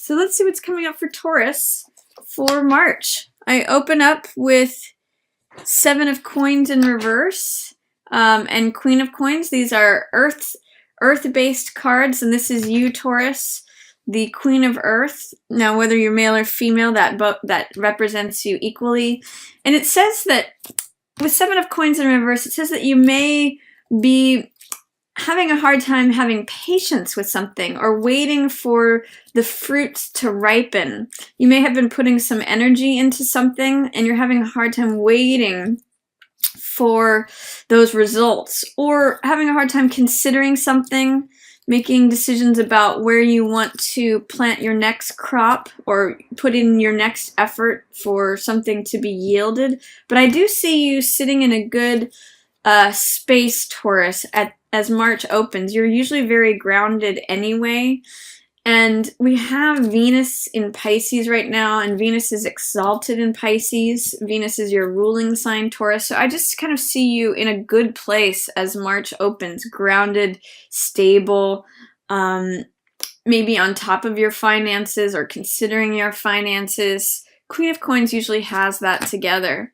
So let's see what's coming up for Taurus for March. I open up with 7 of Coins in reverse and Queen of Coins. These are earth-based cards, and this is you, Taurus, the Queen of Earth. Now, whether you're male or female, that represents you equally. And it says that with 7 of Coins in reverse, it says that you may be having a hard time having patience with something or waiting for the fruits to ripen. You may have been putting some energy into something and you're having a hard time waiting for those results, or having a hard time considering something, making decisions about where you want to plant your next crop or put in your next effort for something to be yielded. But I do see you sitting in a good space, Taurus, as March opens. You're usually very grounded anyway. And we have Venus in Pisces right now, and Venus is exalted in Pisces. Venus is your ruling sign, Taurus. So I just kind of see you in a good place as March opens, grounded, stable, maybe on top of your finances or considering your finances. Queen of Coins usually has that together.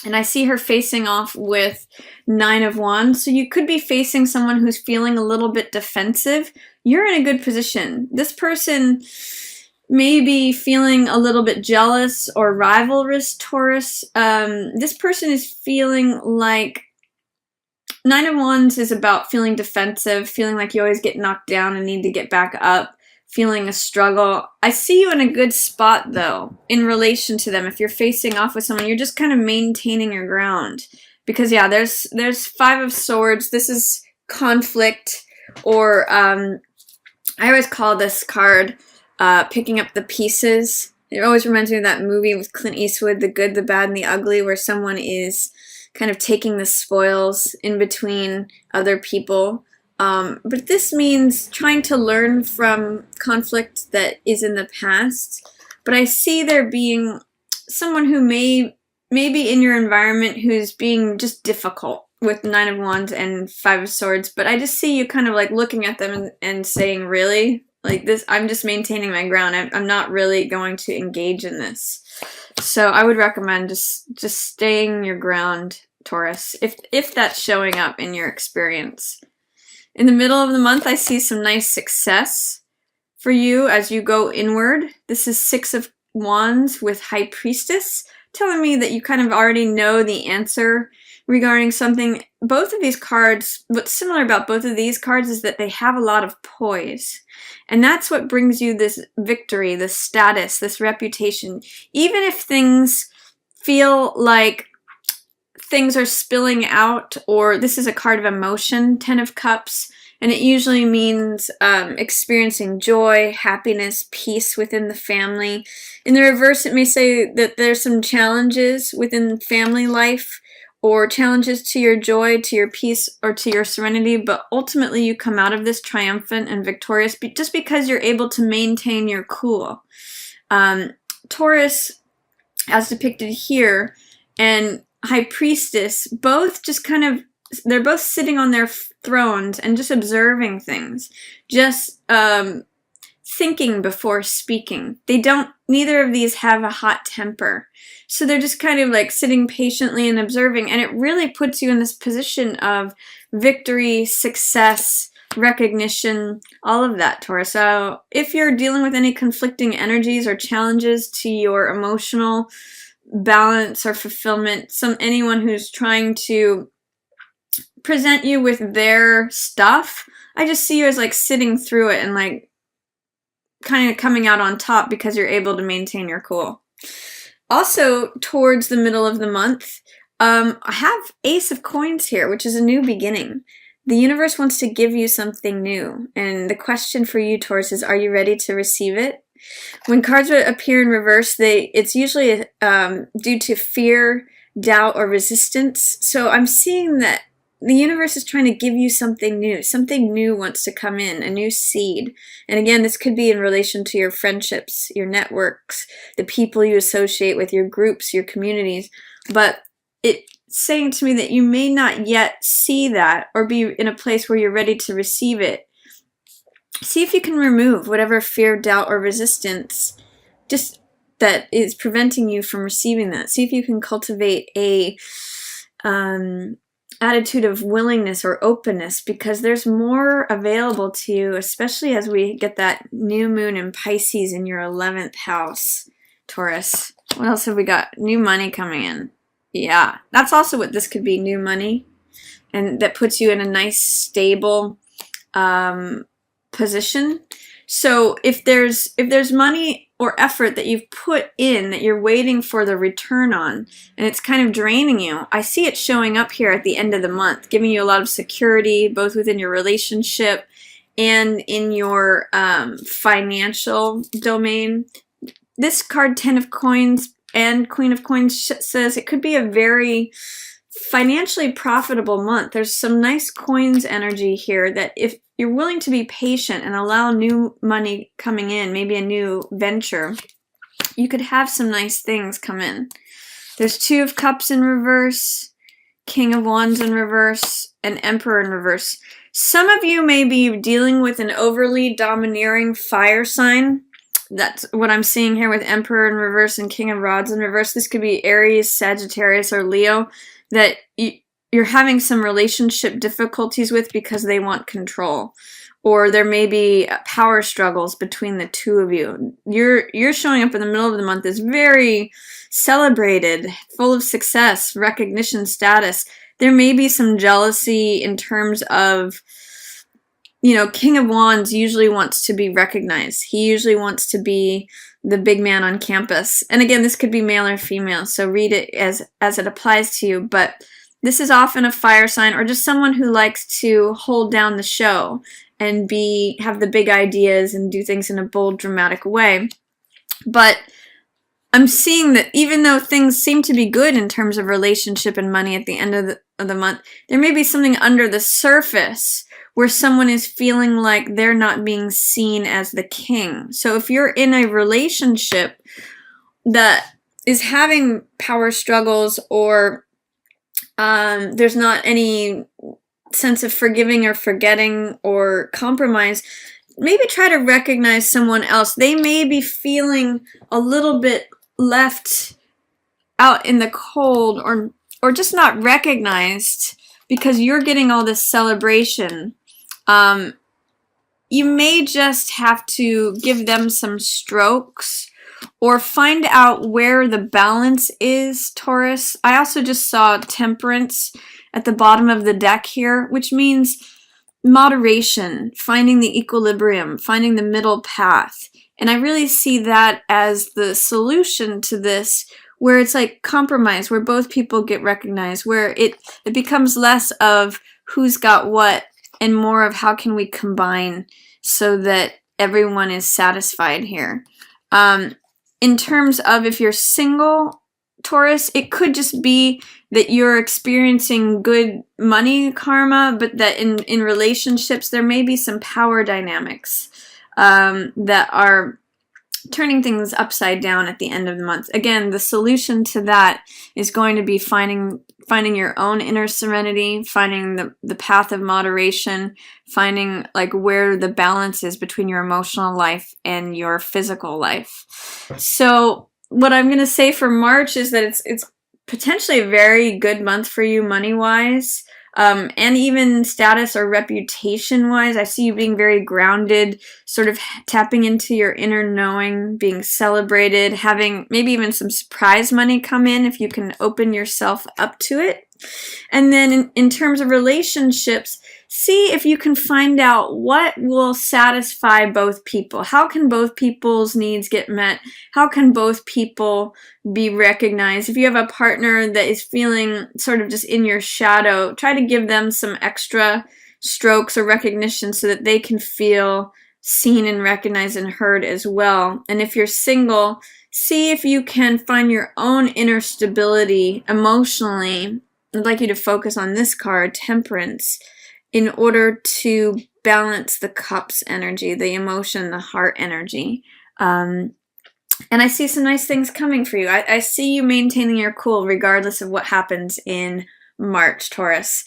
And I see her facing off with 9 of Wands. So you could be facing someone who's feeling a little bit defensive. You're in a good position. This person may be feeling a little bit jealous or rivalrous, Taurus. This person is feeling like 9 of Wands is about feeling defensive, feeling like you always get knocked down and need to get back up, feeling a struggle. I see you in a good spot, though, in relation to them. If you're facing off with someone, you're just kind of maintaining your ground. Because, yeah, there's 5 of Swords. This is conflict, or I always call this card picking up the pieces. It always reminds me of that movie with Clint Eastwood, The Good, the Bad, and the Ugly, where someone is kind of taking the spoils in between other people. But this means trying to learn from conflict that is in the past. But I see there being someone who may be in your environment who's being just difficult with 9 of Wands and 5 of Swords. But I just see you kind of like looking at them and saying, really? Like this, I'm just maintaining my ground. I'm not really going to engage in this. So I would recommend just staying your ground, Taurus, if that's showing up in your experience. In the middle of the month, I see some nice success for you as you go inward. This is 6 of Wands with High Priestess, telling me that you kind of already know the answer regarding something. Both of these cards, what's similar about both of these cards is that they have a lot of poise. And that's what brings you this victory, this status, this reputation. Even if things feel like things are spilling out, or this is a card of emotion, 10 of Cups, and it usually means experiencing joy, happiness, peace within the family. In the reverse, it may say that there's some challenges within family life, or challenges to your joy, to your peace, or to your serenity, but ultimately you come out of this triumphant and victorious just because you're able to maintain your cool. Taurus, as depicted here, and High Priestess, both just kind of, they're both sitting on their thrones and just observing things, just thinking before speaking. Neither of these have a hot temper. So they're just kind of like sitting patiently and observing, and it really puts you in this position of victory, success, recognition, all of that, Taurus. So if you're dealing with any conflicting energies or challenges to your emotional balance or fulfillment, anyone who's trying to present you with their stuff, I just see you as like sitting through it and like kind of coming out on top because you're able to maintain your cool. Also, towards the middle of the month, I have Ace of Coins here, which is a new beginning. The universe wants to give you something new, and the question for you, Taurus, is, are you ready to receive it? When cards appear in reverse, it's usually due to fear, doubt, or resistance. So I'm seeing that the universe is trying to give you something new. Something new wants to come in, a new seed. And again, this could be in relation to your friendships, your networks, the people you associate with, your groups, your communities. But it's saying to me that you may not yet see that or be in a place where you're ready to receive it. see if you can remove whatever fear, doubt, or resistance just that is preventing you from receiving that. See if you can cultivate a attitude of willingness or openness, because there's more available to you, especially as we get that new moon in Pisces in your 11th house, Taurus. What else have we got? New money coming in. Yeah, that's also what this could be, new money. And that puts you in a nice, stable position. So if there's money or effort that you've put in that you're waiting for the return on, and it's kind of draining you, I see it showing up here at the end of the month, giving you a lot of security, both within your relationship and in your financial domain. This card, 10 of Coins and Queen of Coins, says it could be a very financially profitable month. There's some nice coins energy here that if you're willing to be patient and allow new money coming in, maybe a new venture, you could have some nice things come in. There's 2 of Cups in reverse, King of Wands in reverse, and Emperor in reverse. Some of you may be dealing with an overly domineering fire sign. That's what I'm seeing here with Emperor in reverse and King of Rods in reverse. This could be Aries, Sagittarius, or Leo that you're having some relationship difficulties with because they want control. Or there may be power struggles between the two of you. You're showing up in the middle of the month as very celebrated, full of success, recognition, status. There may be some jealousy in terms of, King of Wands usually wants to be recognized. He usually wants to be the big man on campus. And again, this could be male or female, so read it as it applies to you. But this is often a fire sign or just someone who likes to hold down the show and have the big ideas and do things in a bold, dramatic way. But I'm seeing that even though things seem to be good in terms of relationship and money at the end of the month, there may be something under the surface where someone is feeling like they're not being seen as the king. So if you're in a relationship that is having power struggles, or there's not any sense of forgiving or forgetting or compromise, maybe try to recognize someone else. They may be feeling a little bit left out in the cold, or just not recognized because you're getting all this celebration. You may just have to give them some strokes or find out where the balance is, Taurus. I also just saw Temperance at the bottom of the deck here, which means moderation, finding the equilibrium, finding the middle path. And I really see that as the solution to this, where it's like compromise, where both people get recognized, where it becomes less of who's got what and more of how can we combine so that everyone is satisfied here. In terms of if you're single, Taurus, it could just be that you're experiencing good money karma, but that in relationships there may be some power dynamics that are turning things upside down at the end of the month. Again, the solution to that is going to be finding your own inner serenity, finding the path of moderation, finding like where the balance is between your emotional life and your physical life. So what I'm going to say for March is that it's potentially a very good month for you money-wise. And even status or reputation-wise. I see you being very grounded, sort of tapping into your inner knowing, being celebrated, having maybe even some surprise money come in if you can open yourself up to it. And then in terms of relationships, see if you can find out what will satisfy both people. How can both people's needs get met? How can both people be recognized? If you have a partner that is feeling sort of just in your shadow, try to give them some extra strokes or recognition so that they can feel seen and recognized and heard as well. And if you're single, see if you can find your own inner stability emotionally. I'd like you to focus on this card, Temperance, in order to balance the cups energy, the emotion, the heart energy. And I see some nice things coming for you. I see you maintaining your cool regardless of what happens in March, Taurus.